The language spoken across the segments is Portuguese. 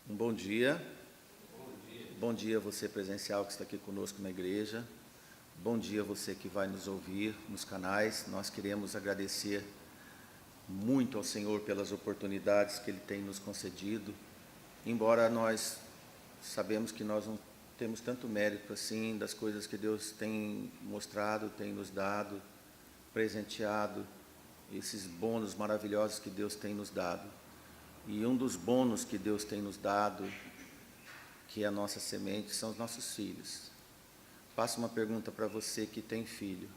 Um bom dia. Bom dia você presencial que está aqui conosco na igreja. Bom dia você que vai nos ouvir nos canais. Nós queremos agradecer muito ao Senhor pelas oportunidades que Ele tem nos concedido. Embora nós sabemos que nós não temos tanto mérito assim das coisas que Deus tem mostrado, tem nos dado, presenteado, esses bônus maravilhosos que Deus tem nos dado. E um dos bônus que Deus tem nos dado, que é a nossa semente, são os nossos filhos. Faço uma pergunta para você que tem filho.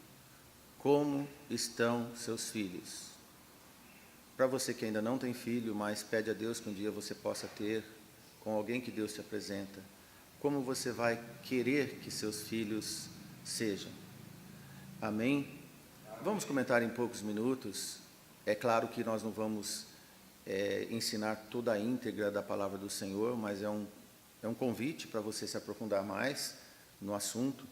Como estão seus filhos? Para você que ainda não tem filho, mas pede a Deus que um dia você possa ter, com alguém que Deus te apresenta, como você vai querer que seus filhos sejam? Amém? Vamos comentar em poucos minutos. É claro que nós não vamos ensinar toda a íntegra da palavra do Senhor, mas é um convite para você se aprofundar mais no assunto.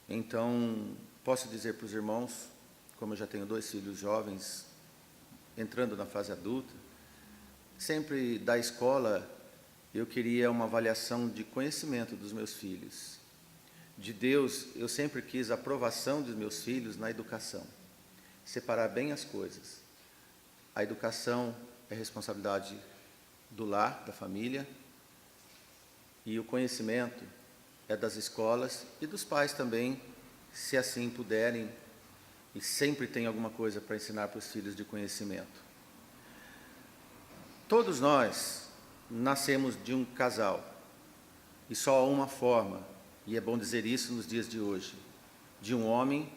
Então, posso dizer para os irmãos, como eu já tenho 2 filhos jovens, entrando na fase adulta, sempre da escola eu queria uma avaliação de conhecimento dos meus filhos. De Deus, eu sempre quis a aprovação dos meus filhos na educação. Separar bem as coisas. A educação é responsabilidade do lar, da família, e o conhecimento é das escolas e dos pais também, se assim puderem, e sempre tem alguma coisa para ensinar para os filhos de conhecimento. Todos nós nascemos de um casal, e só há uma forma, e é bom dizer isso nos dias de hoje, de um homem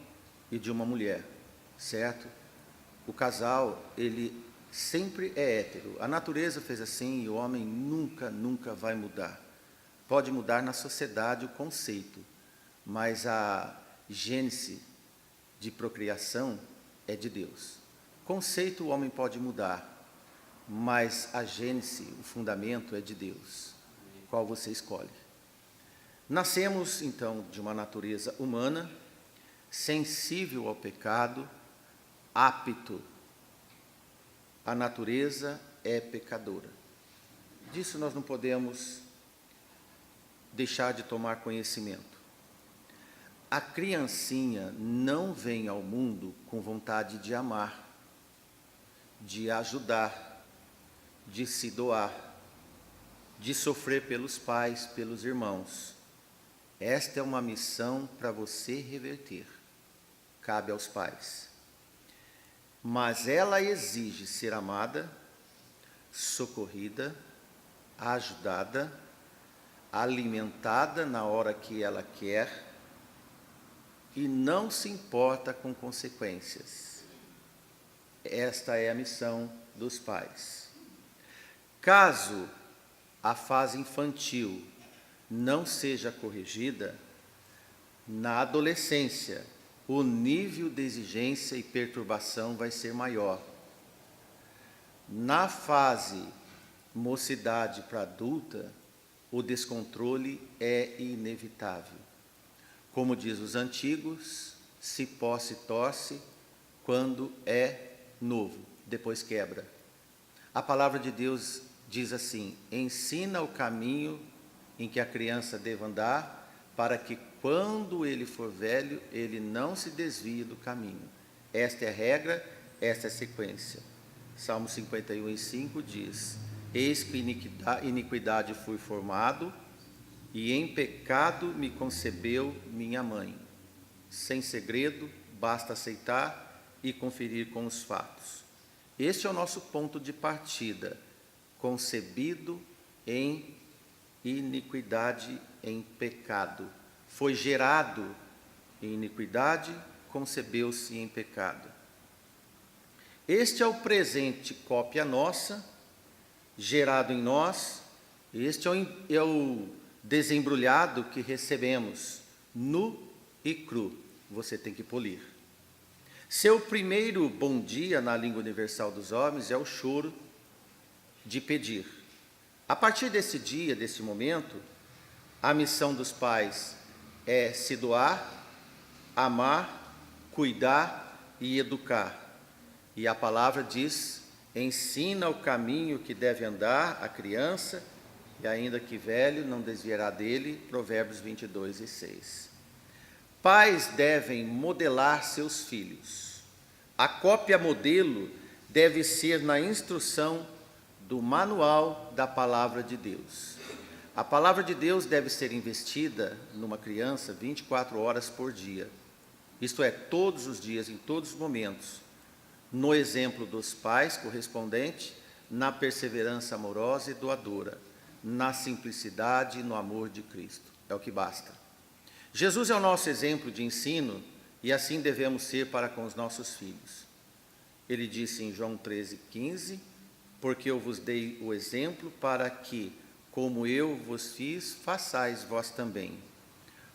e de uma mulher, certo? O casal, ele sempre é hétero. A natureza fez assim e o homem nunca vai mudar. Pode mudar na sociedade o conceito, mas a gênese de procriação é de Deus. Conceito o homem pode mudar, mas a gênese, o fundamento é de Deus, qual você escolhe. Nascemos, então, de uma natureza humana, sensível ao pecado, apto. A natureza é pecadora. Disso nós não podemos deixar de tomar conhecimento. A criancinha não vem ao mundo com vontade de amar, de ajudar, de se doar, de sofrer pelos pais, pelos irmãos. Esta é uma missão para você reverter. Cabe aos pais. Mas ela exige ser amada, socorrida, ajudada, alimentada na hora que ela quer e não se importa com consequências. Esta é a missão dos pais. Caso a fase infantil não seja corrigida, na adolescência, o nível de exigência e perturbação vai ser maior. Na fase mocidade para adulta, o descontrole é inevitável. Como diz os antigos, cipó se torce quando é novo, depois quebra. A palavra de Deus diz assim: ensina o caminho em que a criança deve andar, para que quando ele for velho, ele não se desvie do caminho. Esta é a regra, esta é a sequência. Salmo 51:5 diz: eis que iniquidade fui formado, e em pecado me concebeu minha mãe. Sem segredo, basta aceitar e conferir com os fatos. Este é o nosso ponto de partida, concebido em iniquidade, em pecado. Foi gerado em iniquidade, concebeu-se em pecado. Este é o presente, cópia nossa, gerado em nós. Este é o desembrulhado que recebemos, nu e cru. Você tem que polir. Seu primeiro bom dia na língua universal dos homens é o choro de pedir. A partir desse dia, desse momento, a missão dos pais é se doar, amar, cuidar e educar. E a palavra diz: ensina o caminho que deve andar a criança, e ainda que velho, não desviará dele. Provérbios 22:6. Pais devem modelar seus filhos. A cópia modelo deve ser na instrução do manual da palavra de Deus. A palavra de Deus deve ser investida numa criança 24 horas por dia. Isto é, todos os dias, em todos os momentos, no exemplo dos pais correspondente, na perseverança amorosa e doadora, na simplicidade e no amor de Cristo. É o que basta. Jesus é o nosso exemplo de ensino e assim devemos ser para com os nossos filhos. Ele disse em João 13:15, porque eu vos dei o exemplo para que, como eu vos fiz, façais vós também.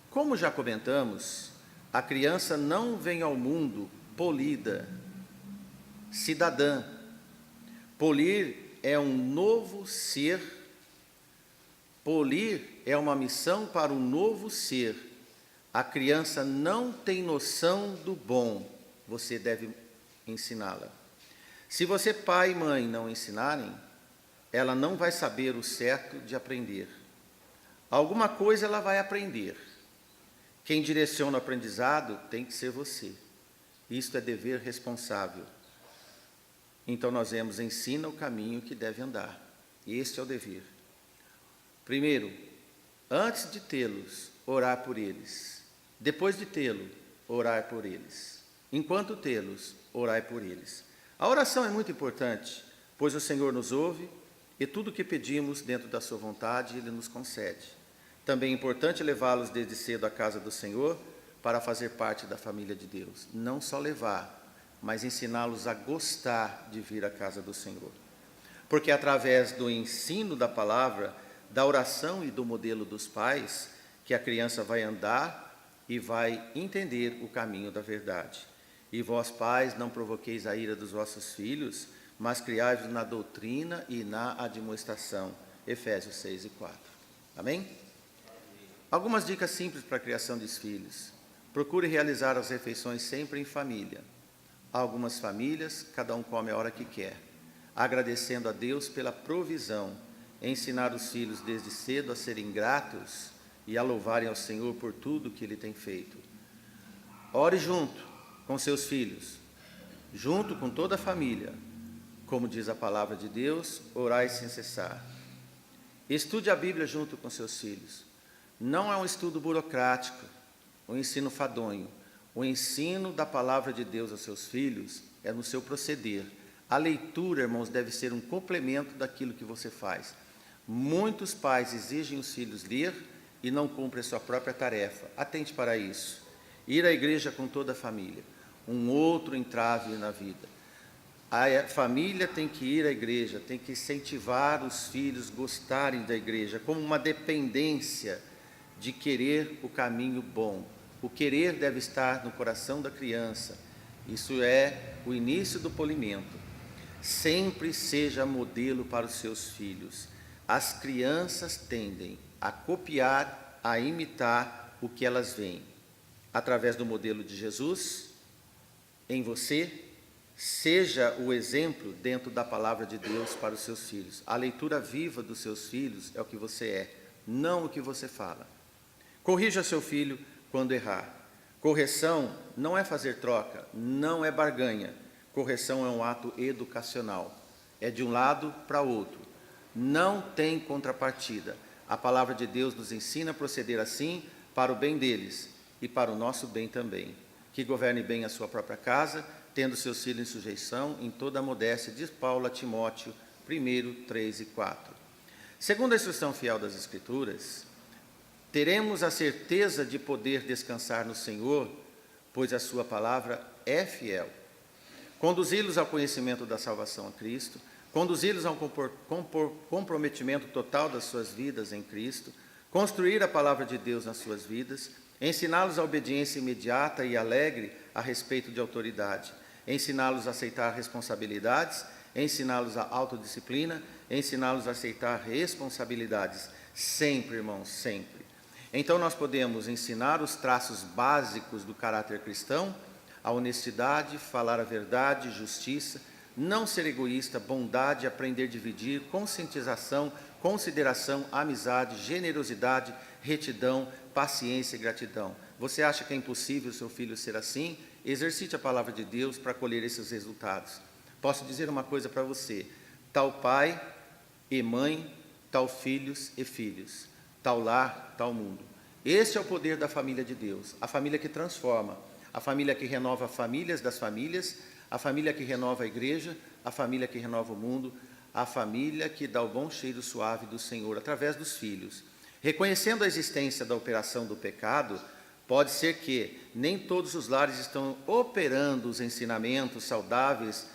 Como já comentamos, a criança não vem ao mundo polida, cidadã. Polir é um novo ser. Polir é uma missão para um novo ser. A criança não tem noção do bom, você deve ensiná-la. Se você, pai e mãe, não ensinarem, ela não vai saber o certo de aprender. Alguma coisa ela vai aprender. Quem direciona o aprendizado tem que ser você. Isto é dever responsável. Então nós vemos, ensina o caminho que deve andar. E este é o dever. Primeiro, antes de tê-los, orar por eles. Depois de tê-lo, orar por eles. Enquanto tê-los, orai por eles. A oração é muito importante, pois o Senhor nos ouve e tudo o que pedimos dentro da sua vontade, Ele nos concede. Também é importante levá-los desde cedo à casa do Senhor para fazer parte da família de Deus. Não só levar, mas ensiná-los a gostar de vir à casa do Senhor. Porque através do ensino da palavra, da oração e do modelo dos pais, que a criança vai andar e vai entender o caminho da verdade. E vós, pais, não provoqueis a ira dos vossos filhos, mas criai-vos na doutrina e na admoestação. Efésios 6:4. Amém? Algumas dicas simples para a criação dos filhos. Procure realizar as refeições sempre em família. Há algumas famílias, cada um come a hora que quer, agradecendo a Deus pela provisão. Ensinar os filhos desde cedo a serem gratos e a louvarem ao Senhor por tudo que Ele tem feito. Ore junto com seus filhos, junto com toda a família. Como diz a palavra de Deus, orai sem cessar. Estude a Bíblia junto com seus filhos. Não é um estudo burocrático, um ensino fadonho. O ensino da palavra de Deus aos seus filhos é no seu proceder. A leitura, irmãos, deve ser um complemento daquilo que você faz. Muitos pais exigem os filhos ler e não cumprem a sua própria tarefa. Atente para isso. Ir à igreja com toda a família. Um outro entrave na vida. A família tem que ir à igreja, tem que incentivar os filhos a gostarem da igreja, como uma dependência de querer o caminho bom. O querer deve estar no coração da criança. Isso é o início do polimento. Sempre seja modelo para os seus filhos. As crianças tendem a copiar, a imitar o que elas veem. Através do modelo de Jesus, em você, seja o exemplo dentro da palavra de Deus para os seus filhos. A leitura viva dos seus filhos é o que você é, não o que você fala. Corrija seu filho quando errar. Correção não é fazer troca, não é barganha. Correção é um ato educacional. É de um lado para o outro. Não tem contrapartida. A palavra de Deus nos ensina a proceder assim para o bem deles e para o nosso bem também. Que governe bem a sua própria casa, tendo seus filhos em sujeição em toda a modéstia, diz Paulo a Timóteo, 1, 3 e 4. Segundo a instrução fiel das Escrituras, teremos a certeza de poder descansar no Senhor, pois a sua palavra é fiel. Conduzi-los ao conhecimento da salvação a Cristo, conduzi-los a um comprometimento total das suas vidas em Cristo, construir a palavra de Deus nas suas vidas, ensiná-los a obediência imediata e alegre a respeito de autoridade, ensiná-los a aceitar responsabilidades, ensiná-los a autodisciplina, ensiná-los a aceitar responsabilidades, sempre, irmãos, sempre. Então nós podemos ensinar os traços básicos do caráter cristão, a honestidade, falar a verdade, justiça, não ser egoísta, bondade, aprender a dividir, conscientização, consideração, amizade, generosidade, retidão, paciência e gratidão. Você acha que é impossível o seu filho ser assim? Exercite a palavra de Deus para colher esses resultados. Posso dizer uma coisa para você: tal pai e mãe, tal filhos e filhos, tal lar, tal mundo. Este é o poder da família de Deus, a família que transforma, a família que renova famílias das famílias, a família que renova a igreja, a família que renova o mundo, a família que dá o bom cheiro suave do Senhor através dos filhos. Reconhecendo a existência da operação do pecado, pode ser que nem todos os lares estão operando os ensinamentos saudáveis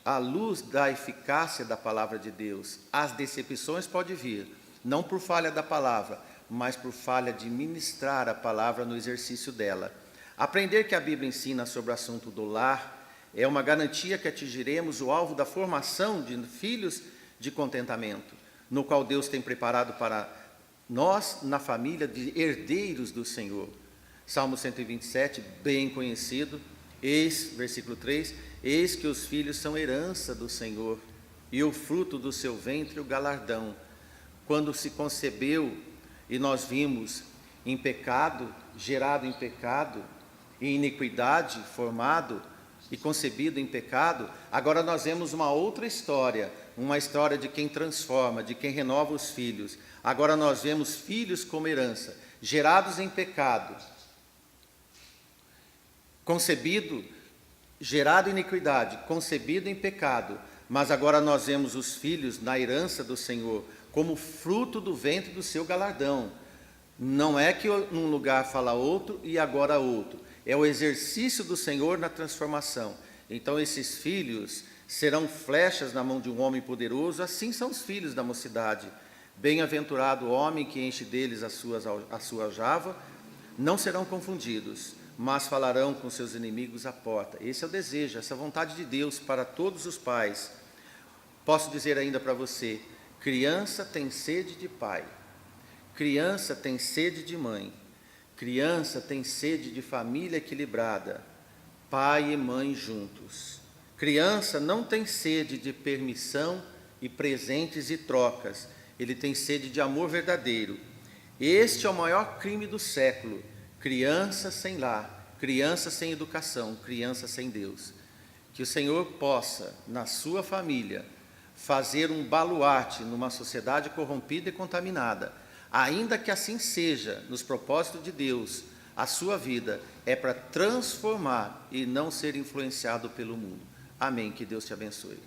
à luz da eficácia da palavra de Deus. As decepções podem vir, não por falha da palavra, mas por falha de ministrar a palavra no exercício dela. Aprender que a Bíblia ensina sobre o assunto do lar é uma garantia que atingiremos o alvo da formação de filhos de contentamento, no qual Deus tem preparado para nós, na família de herdeiros do Senhor. Salmo 127, bem conhecido, versículo 3, eis que os filhos são herança do Senhor, e o fruto do seu ventre o galardão. Quando se concebeu, e nós vimos em pecado, gerado em pecado, em iniquidade, formado e concebido em pecado, agora nós vemos uma outra história, uma história de quem transforma, de quem renova os filhos. Agora nós vemos filhos como herança, gerados em pecado, concebido, gerado em iniquidade, concebido em pecado, mas agora nós vemos os filhos na herança do Senhor, como fruto do ventre do seu galardão. Não é que num lugar fala outro e agora outro. É o exercício do Senhor na transformação. Então esses filhos serão flechas na mão de um homem poderoso, assim são os filhos da mocidade. Bem-aventurado o homem que enche deles a sua aljava, não serão confundidos, mas falarão com seus inimigos à porta. Esse é o desejo, essa vontade de Deus para todos os pais. Posso dizer ainda para você, criança tem sede de pai, criança tem sede de mãe, criança tem sede de família equilibrada, pai e mãe juntos. Criança não tem sede de permissão e presentes e trocas, ele tem sede de amor verdadeiro. Este é o maior crime do século: criança sem lar, criança sem educação, criança sem Deus. Que o Senhor possa, na sua família, fazer um baluarte numa sociedade corrompida e contaminada. Ainda que assim seja, nos propósitos de Deus, a sua vida é para transformar e não ser influenciado pelo mundo. Amém. Que Deus te abençoe.